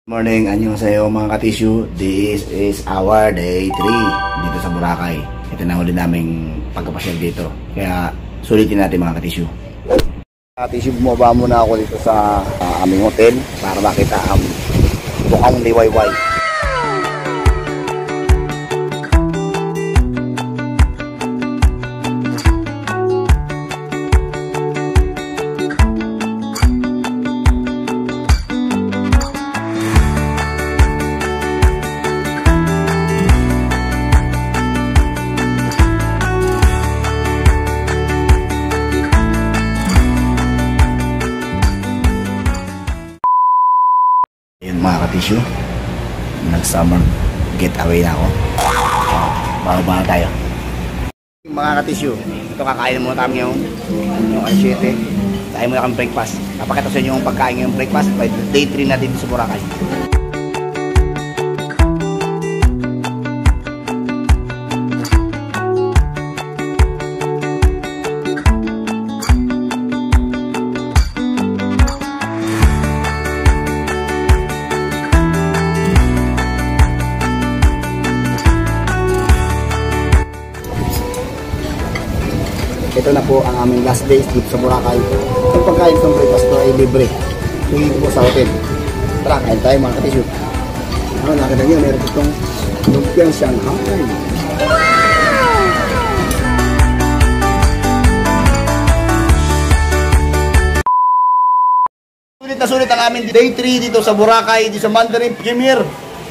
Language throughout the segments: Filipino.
Morning, annyeonghaseyo mga katisyu. This is our day 3 dito sa Boracay. Ito na huli naming pagkapasyal dito. Kaya sulitin natin mga katisyu. Katisyu, bumaba muna ako dito sa aming hotel para makita ang bukang liwayway. Mga katisyu, nag-summer getaway na ako. Bababa na tayo. Mga katisyu, ito kakain muna kami yung alas 7. Kain muna kami breakfast. Napakita sa inyo yung pagkain yung breakfast. Day 3 na dito sa Boracay. Ito na po ang aming last days dito sa Boracay. Ang pagkain ng breakfast ko ay libre. Tingin ko po sa hotel. Tara, kain tayo mga katisyu. Nakita nyo, meron itong lumpiang Shanghai. Sulit na sulit ang aming day 3 dito sa Boracay, dito sa Mandarin Premier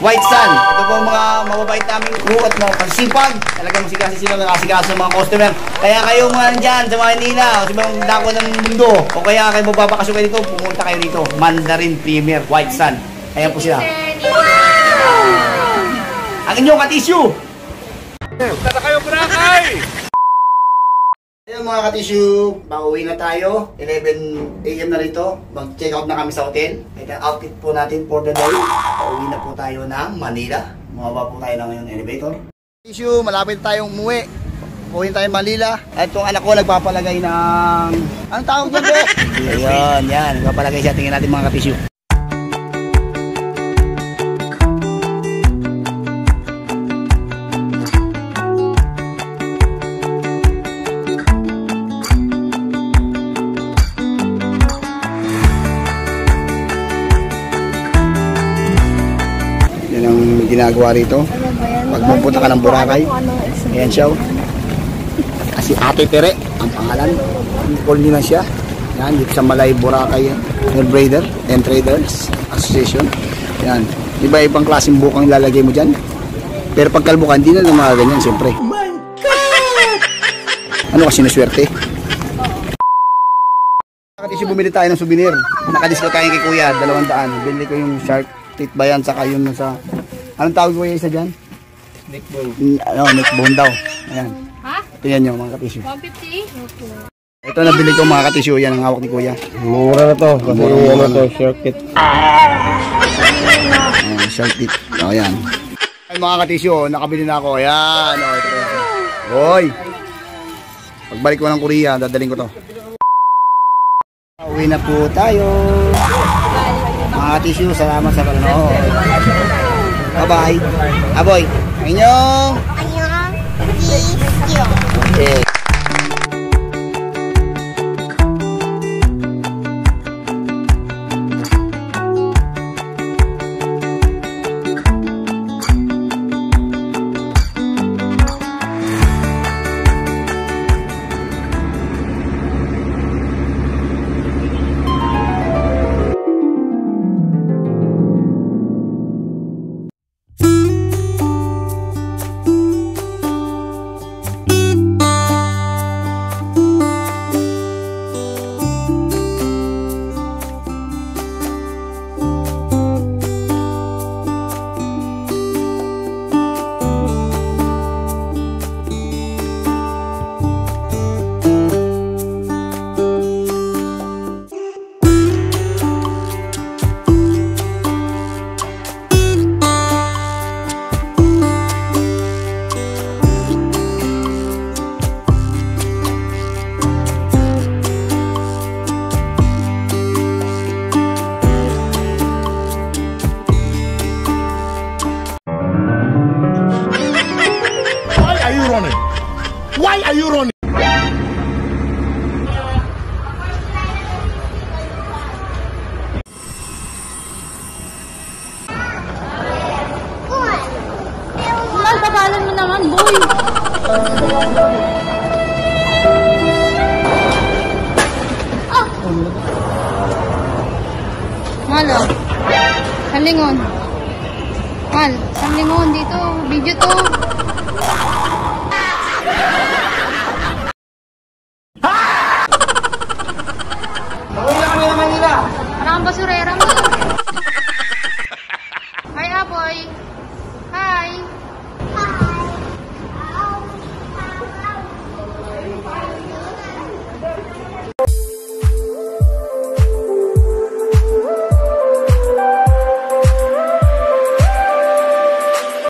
White Sand. Ito po mga mababait namin crew at mga pagsipag. Talagang sigasi sila nakasigaso ng mga customer. Kaya kayo mga nandyan sa Manila o sa mga dako ng mundo o kaya kayo magbabakasyon kayo dito, pumunta kayo dito. Mandarin Premier White Sand. Ayan po sila. Ang inyong katisyu! Punta na kayo Boracay! Ayan mga katisyu, pauwi na tayo. 11 AM na rito. Mag-check out na kami sa hotel. Ito ang outfit po natin for the day. Pauwi na po tayo ng Manila. Mababa po tayo ng ngayong elevator. Katisyu, malapit tayong umuwi. Pauwi tayo Manila. At itong anak ko nagpapalagay ng... Anong tawag dyan, be? Ayan, yan. Nagpapalagay siya. Tingnan natin mga katisyu. Ginagawa rito pag pupunta ka ng Boracay. Ayan siya, kasi Ate Tere ang pangalan. Call nyo na siya. Yan, dito sa Malay Boracay Trader and Traders Association. Yan, iba-ibang klaseng bukang ilalagay mo dyan, pero pag kalbukan hindi na lang mga ganyan siyempre. Ano kasi naswerte. Kasi bumili tayo ng souvenir. Nakadiscount tayo kay Kuya 200. Bili ko yung shark teeth ba yan, saka yun sa anong tawag ko yung isa dyan? Neckbone. Neckbone daw. Ayan. Ha? Tingnan nyo mga katisyu. 150? Ito nabili ko mga katisyu. Yan ang hawak ni Kuya. Mura na to. Kasi ano to, shark teeth. Shark teeth. O yan. Ay mga katisyu, nakabili na ako. Ayan. O, ito ito. Hoy! Pagbalik ko ng Korea, dadaling ko to. Uwi na po tayo. Mga katisyu, salamat sa panonood. Bye-bye. Aboy. Annyeong. Okay. Samlingon. Mal, samlingon dito. Video to.